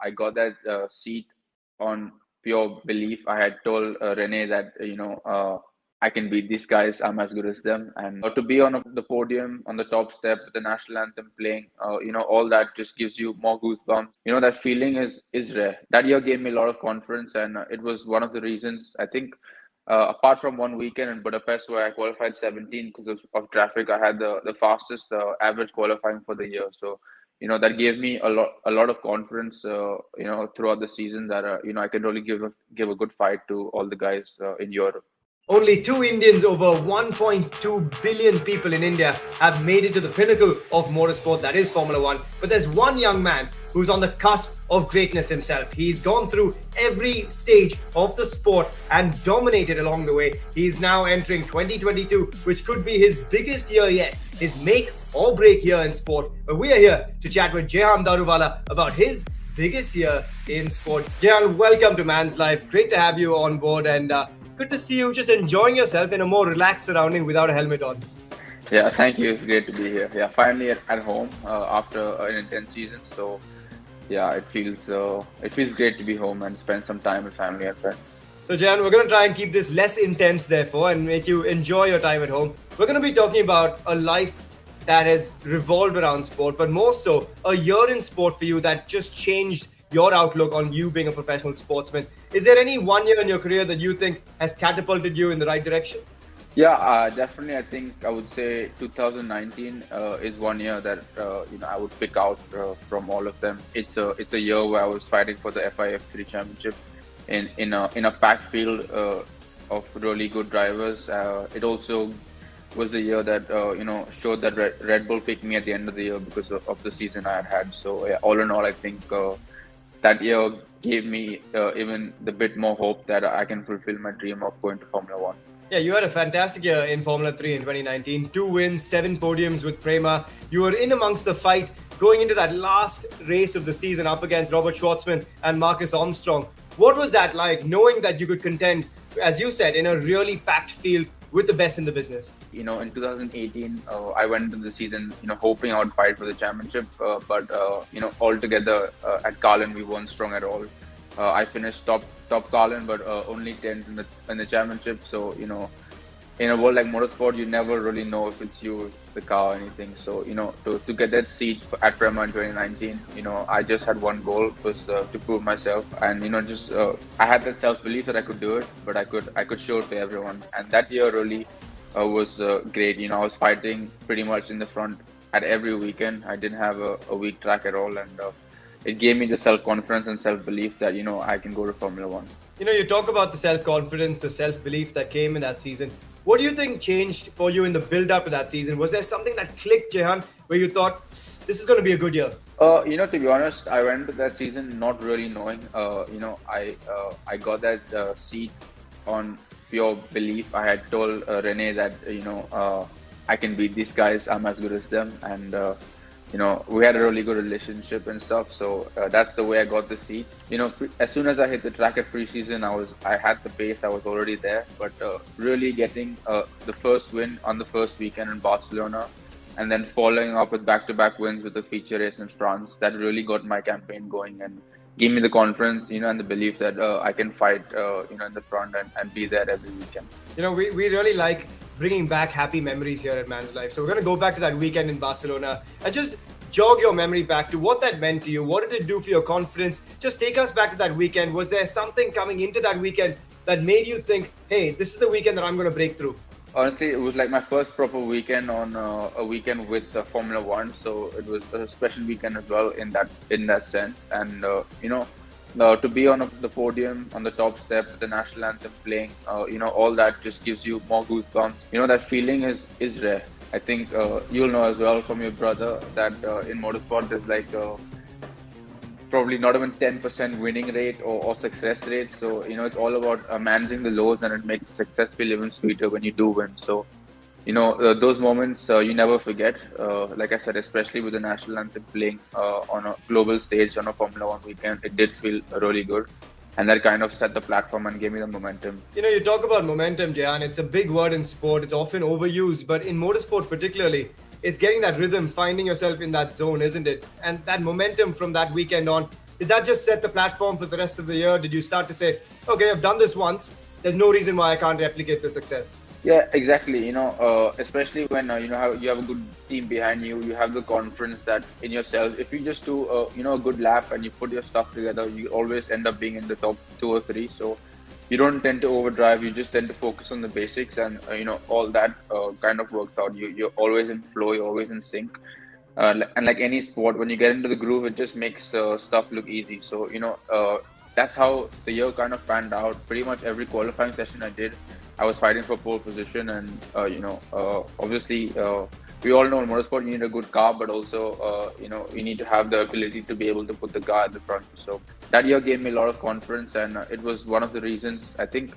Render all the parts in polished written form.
I got that seat on pure belief. I had told Rene that I can beat these guys. I'm as good as them. And to be on the podium, on the top step, with the national anthem playing, all that just gives you more goosebumps. That feeling is rare. That year gave me a lot of confidence, and it was one of the reasons, I think, apart from one weekend in Budapest where I qualified 17 because of traffic, I had the fastest average qualifying for the year. So, that gave me a lot of confidence, throughout the season that, I can really give a good fight to all the guys in Europe. Only two Indians over 1.2 billion people in India have made it to the pinnacle of motorsport, that is Formula One. But there's one young man who's on the cusp of greatness himself. He's gone through every stage of the sport and dominated along the way. He's now entering 2022, which could be his biggest year yet, his make or break year in sport. But we are here to chat with Jehan Daruvala about his biggest year in sport. Jehan, welcome to Man's Life. Great to have you on board, and good to see you just enjoying yourself in a more relaxed surrounding without a helmet on. Yeah, thank you. It's great to be here. Yeah, finally at home after an intense season. So, yeah, it feels great to be home and spend some time with family and friends. So, Jehan, we're going to try and keep this less intense, therefore, and make you enjoy your time at home. We're going to be talking about a life that has revolved around sport, but more so, a year in sport for you that just changed your outlook on you being a professional sportsman. Is there any one year in your career that you think has catapulted you in the right direction? Yeah, definitely. I think I would say 2019 is one year that I would pick out from all of them. It's a year where I was fighting for the FIF3 championship in a packed field of really good drivers. It also was the year that showed that Red Bull picked me at the end of the year because of the season I had. So yeah, all in all, I think that year gave me even the bit more hope that I can fulfill my dream of going to Formula One. Yeah, you had a fantastic year in Formula 3 in 2019. 2 wins, 7 podiums with Prema. You were in amongst the fight going into that last race of the season up against Robert Schwartzman and Marcus Armstrong. What was that like, knowing that you could contend, as you said, in a really packed field with the best in the business? In 2018, I went into the season, hoping I would fight for the championship. But altogether at Karun, we weren't strong at all. I finished top Karun, but only 10th in the championship. So, in a world like motorsport, you never really know if it's you, it's the car, or anything. So, to get that seat at Prema in 2019, I just had one goal, was to prove myself. And, I had that self-belief that I could do it, but I could show it to everyone. And that year really was great. I was fighting pretty much in the front at every weekend. I didn't have a weak track at all. And it gave me the self-confidence and self-belief that, I can go to Formula One. You talk about the self-confidence, the self-belief that came in that season. What do you think changed for you in the build-up to that season? Was there something that clicked, Jehan, where you thought, this is going to be a good year? To be honest, I went into that season not really knowing. I got that seat on pure belief. I had told Rene that, I can beat these guys. I'm as good as them. And, we had a really good relationship and stuff. So that's the way I got the seat. As soon as I hit the track at pre-season, I had the pace. I was already there. But really getting the first win on the first weekend in Barcelona, and then following up with back-to-back wins with the feature race in France, that really got my campaign going and gave me the confidence, and the belief that I can fight, in the front and be there every weekend. We really like bringing back happy memories here at Man's Life. So we're going to go back to that weekend in Barcelona and just jog your memory back to what that meant to you. What did it do for your confidence? Just take us back to that weekend. Was there something coming into that weekend that made you think, hey, this is the weekend that I'm going to break through? Honestly, it was like my first proper weekend on a weekend with Formula One. So it was a special weekend as well in that sense. And, to be on the podium, on the top step, with the national anthem playing, all that just gives you more goosebumps. That feeling is rare. I think you'll know as well from your brother that in motorsport there's like probably not even 10% winning rate or success rate. So, it's all about managing the lows, and it makes success feel even sweeter when you do win. So, those moments you never forget. Like I said, especially with the national anthem playing on a global stage on a Formula One weekend, it did feel really good. And that kind of set the platform and gave me the momentum. You talk about momentum, Jehan. It's a big word in sport. It's often overused, but in motorsport particularly, it's getting that rhythm, finding yourself in that zone, isn't it? And that momentum from that weekend on Did that just set the platform for the rest of the year? Did you start to say, okay, I've done this once, there's no reason why I can't replicate the success? Yeah, exactly. Especially when you have a good team behind you, you have the confidence that in yourself. If you just do a good lap and you put your stuff together, you always end up being in the top 2 or 3. So you don't tend to overdrive. You just tend to focus on the basics, and all that kind of works out. You're always in flow. You're always in sync. And like any sport, when you get into the groove, it just makes stuff look easy. So that's how the year kind of panned out. Pretty much every qualifying session I did, I was fighting for pole position, and obviously we all know in motorsport you need a good car, but also you need to have the ability to be able to put the car at the front. So that year gave me a lot of confidence, and it was one of the reasons, I think,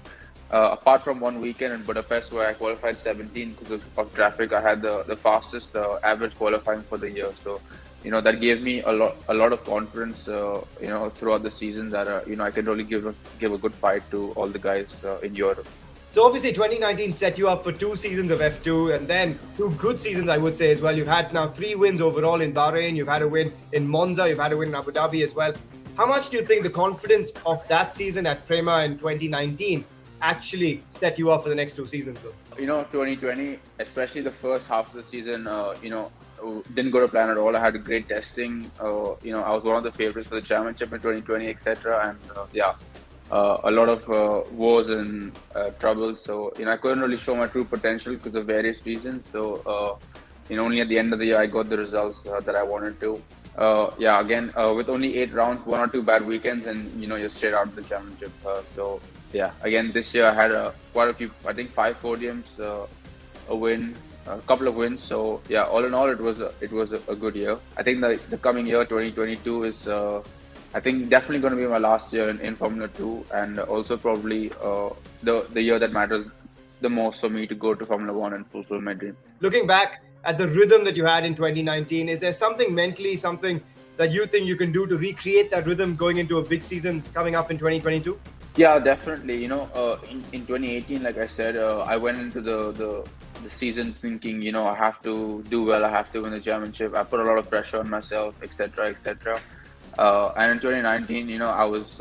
apart from one weekend in Budapest where I qualified 17 because of traffic, I had the fastest average qualifying for the year. So that gave me a lot of confidence throughout the season that I can really give a good fight to all the guys in Europe. So obviously 2019 set you up for 2 seasons of F2 and then 2 good seasons, I would say, as well. You've had now 3 wins overall in Bahrain. You've had a win in Monza. You've had a win in Abu Dhabi as well. How much do you think the confidence of that season at Prema in 2019 actually set you up for the next 2 seasons, though? 2020, especially the first half of the season, didn't go to plan at all. I had a great testing. I was one of the favorites for the championship in 2020, etc. And a lot of wars and troubles. So I couldn't really show my true potential because of various reasons. So only at the end of the year I got the results that I wanted to. With only 8 rounds, 1 or 2 bad weekends, and you're straight out of the championship. Again, this year I had quite a few, I think 5 podiums, a win, a couple of wins. So all in all, it was a good year. I think the coming year, 2022, is I think definitely going to be my last year in Formula 2, and also probably the year that matters the most for me to go to Formula 1 and fulfill my dream. Looking back at the rhythm that you had in 2019, is there something mentally, something that you think you can do to recreate that rhythm going into a big season coming up in 2022? Yeah, definitely. In 2018, like I said, I went into the season thinking, I have to do well, I have to win the championship. I put a lot of pressure on myself, etc., etc. And in 2019, I was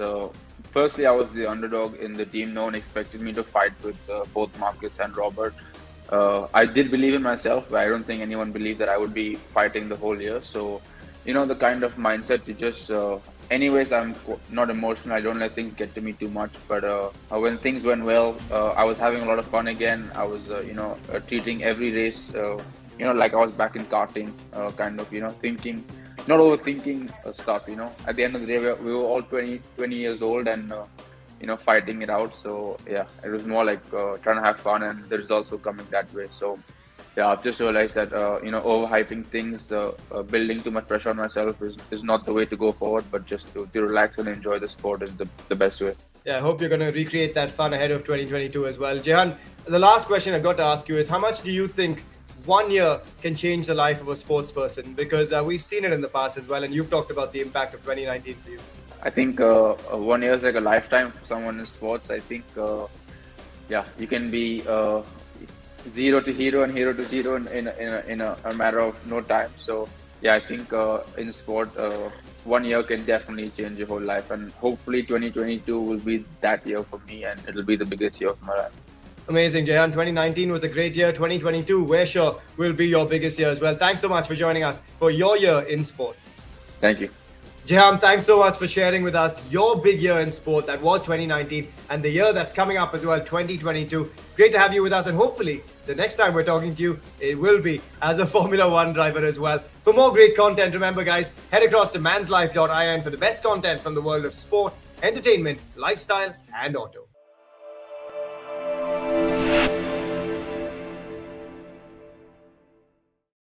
firstly I was the underdog in the team. No one expected me to fight with both Marcus and Robert. I did believe in myself, but I don't think anyone believed that I would be fighting the whole year. So, the kind of mindset to just, anyways, I'm not emotional. I don't let things get to me too much. But when things went well, I was having a lot of fun again. I was, treating every race, like I was back in karting, thinking, not overthinking stuff. At the end of the day, we were all 20 years old and, fighting it out. So it was more like trying to have fun, and the results were coming that way. So I've just realized that overhyping things, building too much pressure on myself is not the way to go forward. But just to relax and enjoy the sport is the best way. Yeah, I hope you're going to recreate that fun ahead of 2022 as well. Jehan, the last question I've got to ask you is, how much do you think 1 year can change the life of a sports person? Because we've seen it in the past as well, and you've talked about the impact of 2019 for you. I think 1 year is like a lifetime for someone in sports. I think, you can be zero to hero and hero to zero in a matter of no time. So I think in sport, 1 year can definitely change your whole life, and hopefully 2022 will be that year for me, and it'll be the biggest year of my life. Amazing, Jehan. 2019 was a great year. 2022, we're sure, will be your biggest year as well. Thanks so much for joining us for your year in sport. Thank you. Jehan, thanks so much for sharing with us your big year in sport. That was 2019, and the year that's coming up as well, 2022. Great to have you with us, and hopefully the next time we're talking to you, it will be as a Formula 1 driver as well. For more great content, remember guys, head across to manslife.in for the best content from the world of sport, entertainment, lifestyle and auto.